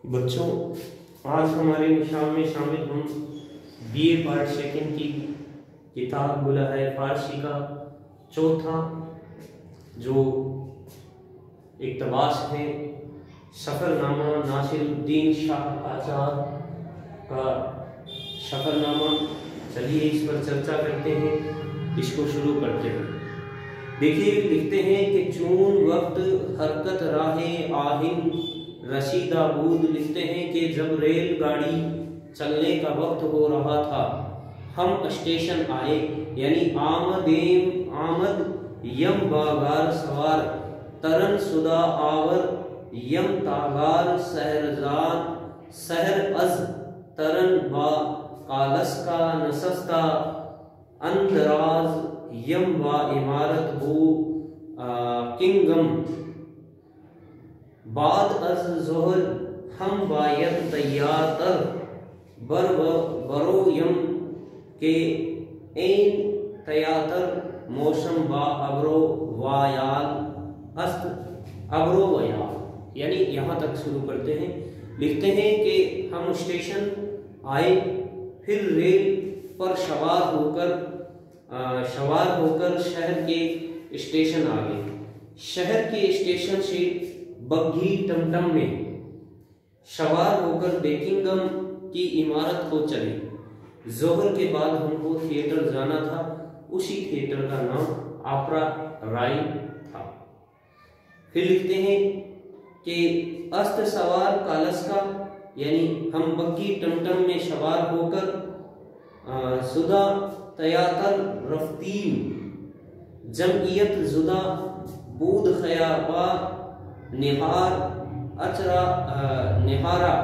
बच्चों, आज हमारे निशान में शामिल हम बीए पार्ट सेकंड की किताब गुला है फारसी का चौथा जो इक़्तिबास है सफ़रनामा नासिरुद्दीन शाह आचार का सफ़रनामा। चलिए इस पर चर्चा करते हैं, इसको शुरू करते हैं। देखिए, लिखते हैं कि चून वक्त हरकत राहे आहिन रशीदा बूद। लिखते हैं कि जब रेलगाड़ी चलने का वक्त हो रहा था, हम स्टेशन आए, यानी आमद यम बागार सवार तरन सुदा आवर यम तागार सहरजान सहर अज तरन बा कालस का नसस्ता अंदराज यम बा इमारत हो किंगम बाद अज जोहर हम बायत तैयार तर बरो यम के ऐन तयातर मौसम बा अब्रो वायाल अस्त अब्रो वयाल, यानी यहाँ तक शुरू करते हैं। लिखते हैं कि हम स्टेशन आए, फिर रेल पर सवार होकर शहर के स्टेशन आ गए। शहर के स्टेशन से बग्घी टमटम में सवार होकर बेकिंगम की इमारत को चले। जोहर के बाद हमको थिएटर जाना था, उसी थिएटर का नाम आपरा राय था। फिर लिखते हैं कि अस्त सवार कालस का, यानी हम बग्घी टमटम में सवार होकर सुदा तयातर रफ्तीन जमइयत जुदा बूद खयाबा निहार अचरा निहारा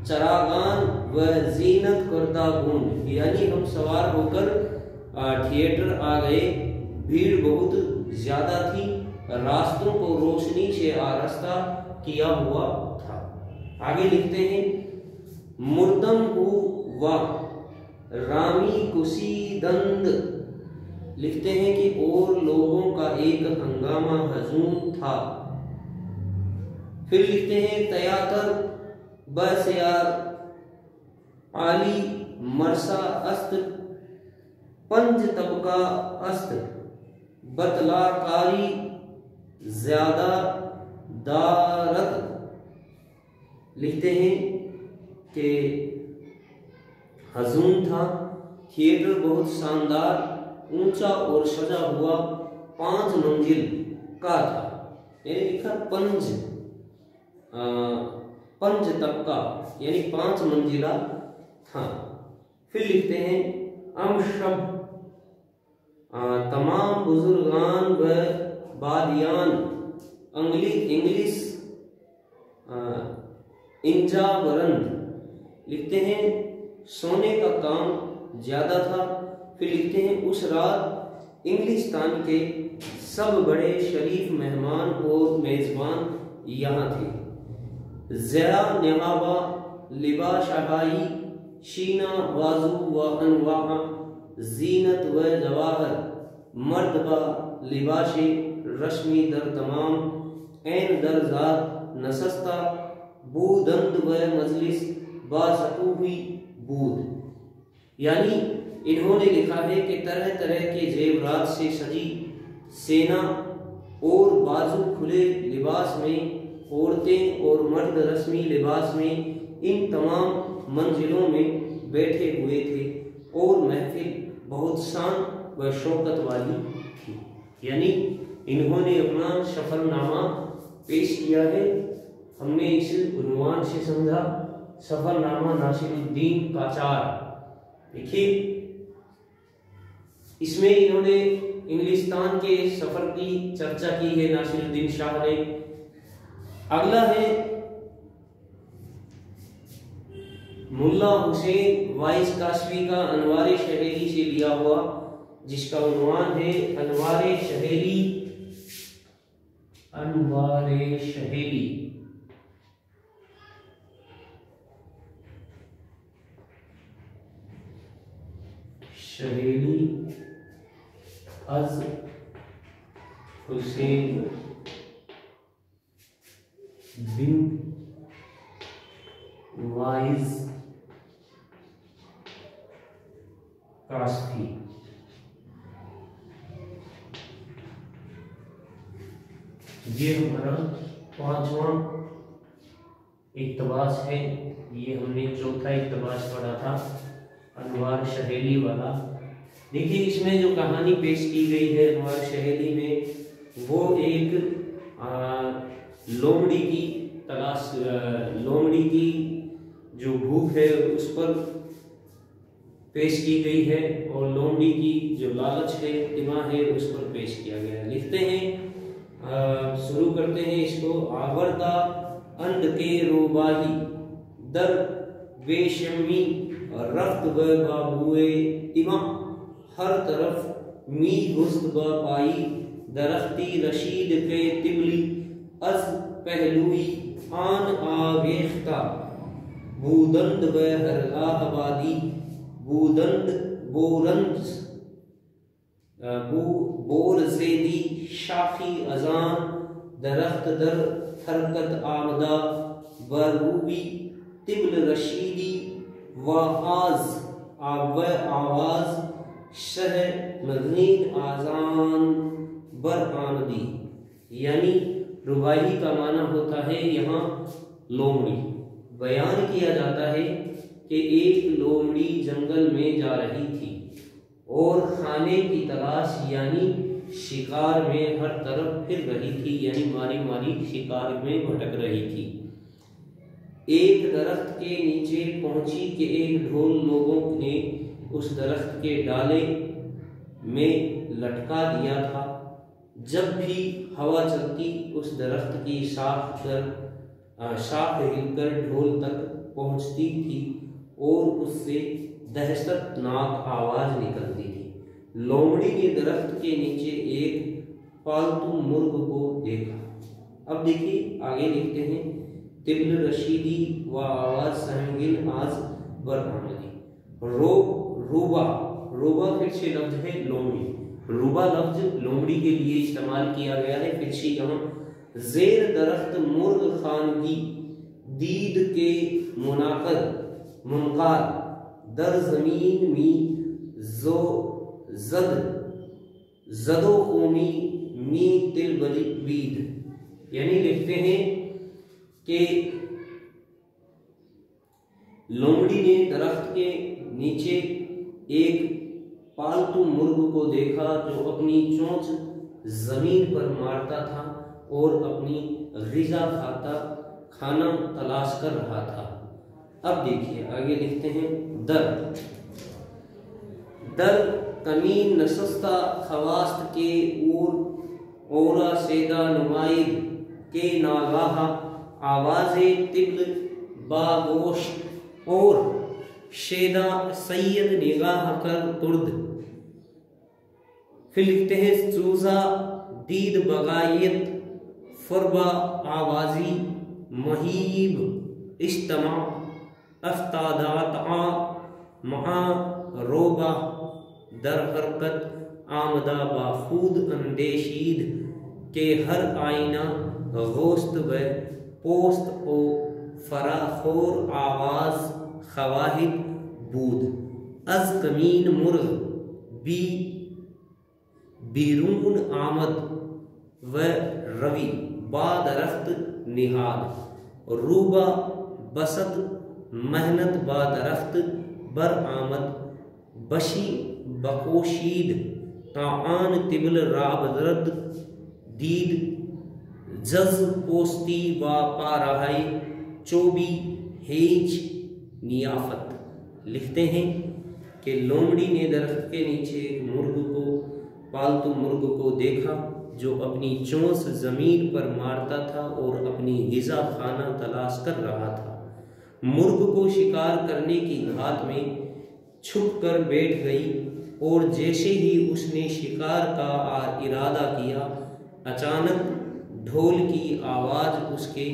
चरागान व जीनत करदा गुंड, यानी हम सवार होकर थिएटर आ गए। भीड़ बहुत ज्यादा थी, रास्तों को रोशनी से आरास्ता किया हुआ था। आगे लिखते हैं मुर्दम हुआ रामी कुसीदंद। लिखते हैं कि और लोगों का एक हंगामा हजूम था। फिर लिखते हैं तयातर बसयार आली मरसा अस्त पंज तबका अस्त बतलाकारी ज्यादा दारत। लिखते हैं कि हजूम था, थिएटर बहुत शानदार, ऊंचा और सजा हुआ 5 मंजिल का था। यानी लिखा पंज तबका, यानी 5 मंजिला था। फिर लिखते हैं अमशब तमाम बुजुर्गान व बादियान इंग्लिश इंजा बरंद। लिखते हैं सोने का काम ज्यादा था। फिर लिखते हैं उस रात इंग्लिस्तान के सब बड़े शरीफ मेहमान और मेजबान यहाँ थे। ज़रा निहावा लिबा शहाई शीना वाजू व अनवाहा जीनत व जवाहर मर्दबा लिबाशे रश्मि दर तमाम ऐन दर जात नसस्ता बूदंद व मजलिस बासतू हुई बूद। यानी इन्होंने लिखा है कि तरह तरह के जेवरात से सजी सेना और बाजू खुले लिबास में औरतें और मर्द रस्मी लिबास में इन तमाम मंजिलों में बैठे हुए थे और महफिल बहुत शान व शौकत वाली थी। यानी इन्होंने अपना सफरनामा पेश किया है। हमने इस उन्वान से समझा सफरनामा नासिरुद्दीन काचार। देखिए, इसमें इन्होंने इंग्लिस्तान के सफर की चर्चा की है नासिरुद्दीन शाह ने। अगला है मुल्ला हुसैन वाइस काशवी का अनवारे शहरी से लिया हुआ, जिसका उन्वान है अनवारे शहरी। अनवारे शहरी शहरी अज हुसैन बिन वाइज कास्की। ये हमारा 5वां इक्तबास है। ये हमने चौथा इक्तबास पढ़ा था अनवार शहेली वाला। देखिए इसमें जो कहानी पेश की गई है अनवार शहेली में, वो एक लोमड़ी की तलाश, लोमड़ी की जो भूख है उस पर पेश की गई है और लोमड़ी की जो लालच है, तिमा है, उस पर पेश किया गया है। लिखते हैं, शुरू करते हैं इसको। आवरदा अंध के रोबाही दर बेशमी रफ्त व बाबुए तिमा, हर तरफ मी हुस्न व पाई दरख्ती रशीद के तिबली अज पहलुई आन आवेख्ता बूदंद व हरलाहबादी बूदंद बोरंद बोरजेदी शाखी अजान दरख्त दर हरकत आमदा बरूबी तिबल रशीदी वाज आवाज शह मज़ीन आजान बर आमदी। यानी रुबाई का माना होता है यहाँ लोमड़ी। बयान किया जाता है कि एक लोमड़ी जंगल में जा रही थी और खाने की तलाश यानी शिकार में हर तरफ फिर रही थी, यानी मारी मारी शिकार में भटक रही थी। एक दरख्त के नीचे पहुंची कि एक ढोल लोगों ने उस दरख्त के डाले में लटका दिया था। जब भी हवा चलती उस दरख्त की शाख हिलकर ढोल तक पहुंचती थी और उससे दहशतनाक आवाज निकलती थी। लोमड़ी ने दरख्त के नीचे एक पालतू मुर्ग को देखा। अब देखिए आगे लिखते हैं, तिबल रशीदी व आवाज सहमगिन आज बर आमदी। रूबा, रूबा फिर से लफ्ज है लोमड़ी। रूबा लफ्ज लोमड़ी के लिए इस्तेमाल किया गया है। फिर से यहाँ जेर दरख्त मुर्ग खानगी दीद के मुनाकद मुनकार दर जमीन में जो जदो कौमी मी तिल बीद। यानी लिखते हैं कि लोमड़ी ने दरख्त के नीचे एक पालतू मुर्ग को देखा जो अपनी चोंच जमीन पर मारता था और अपनी ग़िज़ा खाना तलाश कर रहा था। अब देखिए आगे लिखते हैं, दर कमीन नशस्ता खवास्त के ओरा सेदा नुमाइद के नागाहा आवाज़े तिब्ल बागोश और शेदा सैयद निगाह कर तुर्द। फिर लिखते हैं, सूजा दीद बगायत फरबा आवाजी महीब इज्तमा अफ्तादात आ महा रोबा दर हरकत आमदा बाखूद अंदेशीद के हर आईना गोस्त व पोस्त ओ फराखोर आवाज खवाहिद बूद अज कमीन मुर्ग बी बीरून आमद व रवि बादरख्त निहाद रूबा बसत मेहनत बादरख्त बर आमद बशी बकोशीद ताआन तिबल राबदरद दीद जज पोस्ती व पाराई चोबी हेज नियाफत। लिखते हैं कि लोमड़ी ने दरख्त के नीचे एक मुर्ग को, पालतू मुर्ग को देखा जो अपनी चोंच जमीन पर मारता था और अपनी ग़िज़ा खाना तलाश कर रहा था। मुर्ग को शिकार करने की घात में छुप कर बैठ गई और जैसे ही उसने शिकार का इरादा किया, अचानक ढोल की आवाज़ उसके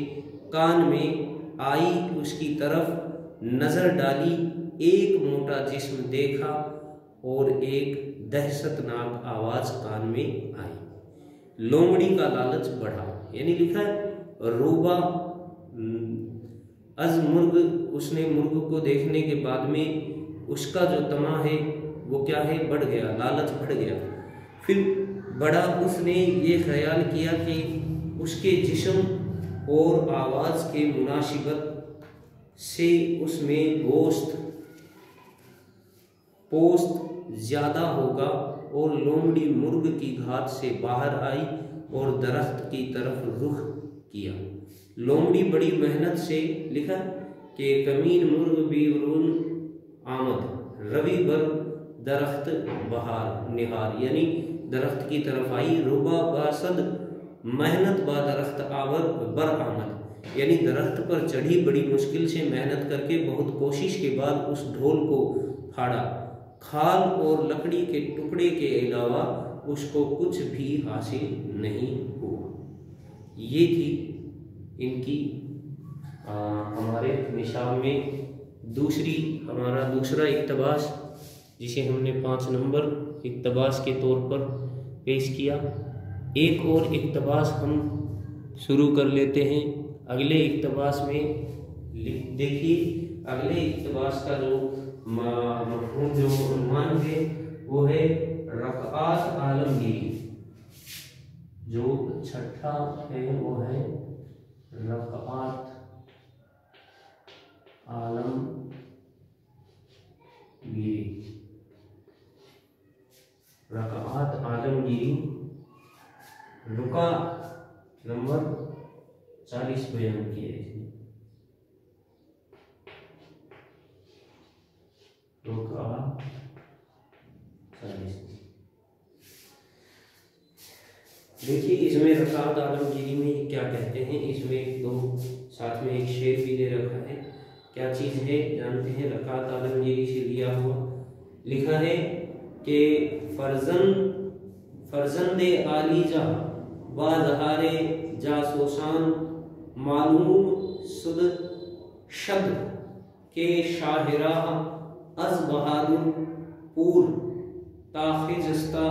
कान में आई। उसकी तरफ नज़र डाली, एक मोटा जिस्म देखा और एक दहशतनाक आवाज़ कान में आई। लोमड़ी का लालच बढ़ा। यानी लिखा है रूबा मुर्ग, उसने मुर्ग को देखने के बाद में उसका जो तमा है वो क्या है, बढ़ गया, लालच बढ़ गया। फिर बड़ा उसने ये ख्याल किया कि उसके जिस्म और आवाज़ के मुनासिबत से उसमें पोस्त ज़्यादा होगा, और लोमड़ी मुर्ग की घात से बाहर आई और दरख्त की तरफ रुख किया। लोमड़ी बड़ी मेहनत से, लिखा कि कमीन मुर्ग बीरून आमद, रवि बर दरख्त बहार निहार, यानी दरख्त की तरफ आई। रुबा बासद मेहनत बा दरख्त आवर बर आमद, यानी दरख्त पर चढ़ी, बड़ी मुश्किल से मेहनत करके बहुत कोशिश के बाद उस ढोल को फाड़ा। खाल और लकड़ी के टुकड़े के अलावा उसको कुछ भी हासिल नहीं हुआ। ये थी इनकी हमारे निशान में हमारा दूसरा इक्तबास, जिसे हमने 5 नंबर इक्तबास के तौर पर पेश किया। एक और इक्तबास हम शुरू कर लेते हैं अगले इक्तबास में। देखिए अगले इक्तबास का जो मफ़हूम, जो उन्वान है वो है रक़आत आलमगीरी। जो छठा है वो है रक़आत आलमगीरी। रक़आत आलमगीरी रुका नंबर 40 बयान किया है। रुका 40। देखिए इसमें रक़आत आलमगीरी में क्या कहते हैं, इसमें दो साथ में एक शेर भी दे रखा है। क्या चीज़ है जानते हैं, रक़आत आलमगीरी से लिया हुआ। लिखा है कि फर्जंदे आलीजा बाज़हारे जासूसान मालूम सुद शद के शाहिरा अज बहादुर पूर ताखिजस्ता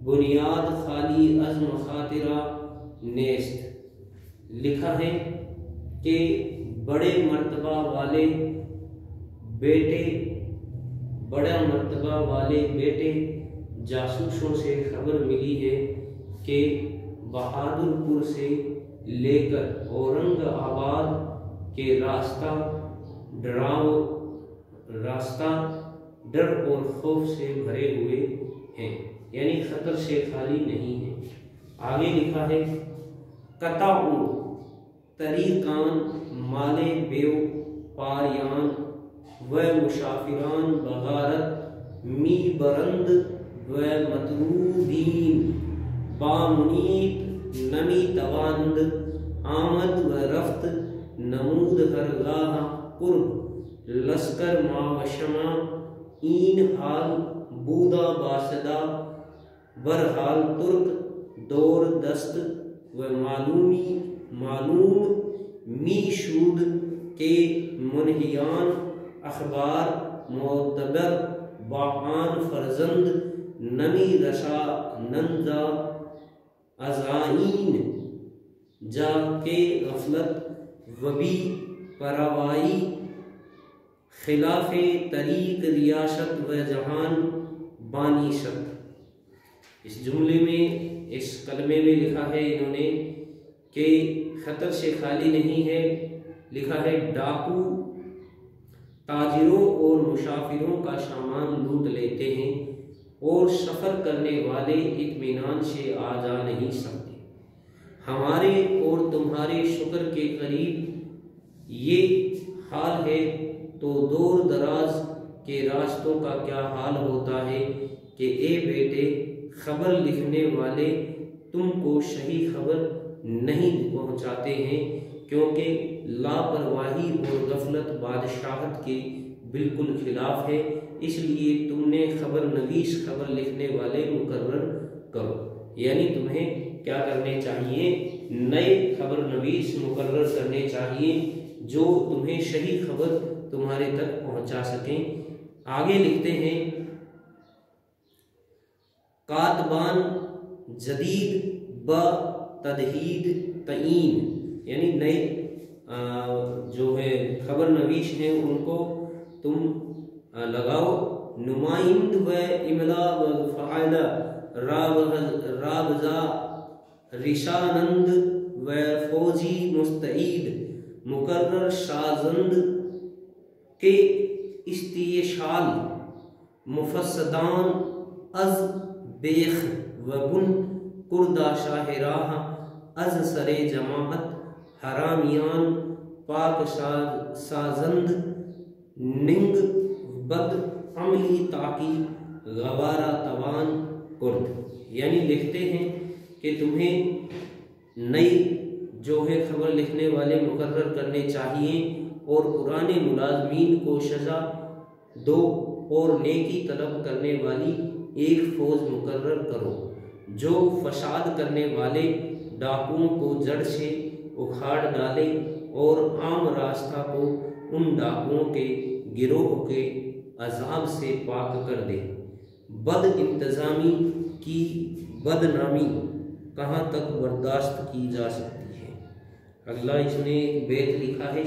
बुनियाद खाली अज मखातिरा नेस्त। लिखा है कि बड़ा मर्तबा वाले बेटे जासूसों से खबर मिली है कि बहादुरपुर से लेकर औरंगाबाद के रास्ता डर और खौफ से भरे हुए हैं, यानी खतर से खाली नहीं है। आगे लिखा है कताउ तरीकान माले बेव पारियान व मुसाफिरान बगारत मी बरंद व मतरूदीन बामुनीत नमी तवांद आमद व रफ्त नमूद हरगाह कुर्ब लश्कर मावशमा ईन हाल बूदा बासदा बरहाल तुर्क दौर दस्त व मालूम मीशूद के मुनहियान अखबार मोतबर बाआन फरजंद नमी रशा नंदा अज़ाइन जाके गफलत वबी परवाई खिलाफे तरीक रियासत व जहान बानीशत। इस जुमले में, इस कलमे में लिखा है इन्होंने कि खतर से खाली नहीं है। लिखा है डाकू ताजिरों और मुसाफिरों का सामान लूट लेते हैं और सफ़र करने वाले इत्मीनान से आ जा नहीं सकते। हमारे और तुम्हारे शुक्र के करीब ये हाल है तो दूर दराज के रास्तों का क्या हाल होता है कि ए बेटे खबर लिखने वाले तुमको सही खबर नहीं पहुंचाते हैं, क्योंकि लापरवाही और गफलत बादशाहत के बिल्कुल खिलाफ है। इसलिए तुमने खबर नवीस खबर लिखने वाले मुकर्रर करो, यानी तुम्हें क्या करने चाहिए, नए खबर नवीस मुकर्रर करने चाहिए जो तुम्हें सही खबर तुम्हारे तक पहुंचा सकें। आगे लिखते हैं कातबान जदीद ब तदहीद तईन, यानी नए जो है खबर नवीश हैं उनको तुम लगाओ। नुमाइंद व इमला व फ़ाइला राबजा रिशानंद व फौजी मुस्तईद मुकर्रर शाजंद के इस्तिशाल मुफस्सदान अज बेख व बुन कुर्दा शाहराह अज सरे जमाअत हरामियान पाक साजंद निंग बद अमली ताकी गवारा तवान कुर्द। यानी लिखते हैं कि तुम्हें नई जो है खबर लिखने वाले मुकर्रर करने चाहिए और पुराने मुलाजमीन को सजा दो और नेकी तलब करने वाली एक फौज मुकर्रर करो जो फसाद करने वाले डाकुओं को जड़ से उखाड़ डाले और आम रास्ता को उन डाकुओं के गिरोह के अजाब से पाक कर दे। बद इंतज़ामी की बदनामी कहाँ तक बर्दाश्त की जा सकती है। अगला इसने एक बेत लिखा है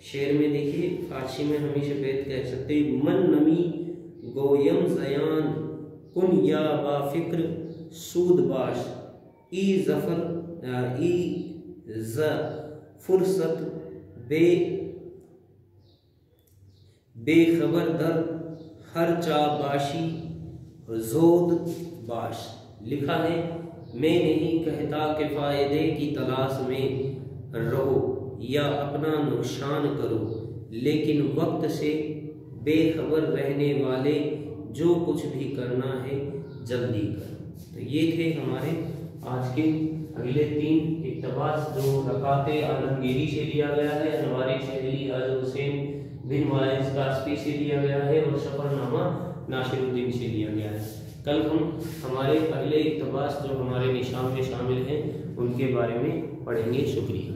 शेर में देखिए, फारसी में हम इसे बेत कह सकते हैं। मन नमी गोयम जयान कुन या बाफिक्र सूदबाश ई जफर ई ज फुर्सत बेखबर दर हर चाबाशी जोद बाश। लिखा है मैं नहीं कहता कि फ़ायदे की तलाश में रहो या अपना नुकसान करो, लेकिन वक्त से बेखबर रहने वाले जो कुछ भी करना है जल्दी करो। तो ये थे हमारे आज के अगले 3 इक़्तिबास जो रकाते आलमगीरी से लिया गया है, हमारे शहरी अल हुसैन बिन वाइस कास्पी से लिया गया है और सफ़रनामा नासिरुद्दीन से लिया गया है। कल हम हमारे अगले इक़्तिबास जो हमारे निशान में शामिल हैं उनके बारे में पढ़ेंगे। शुक्रिया।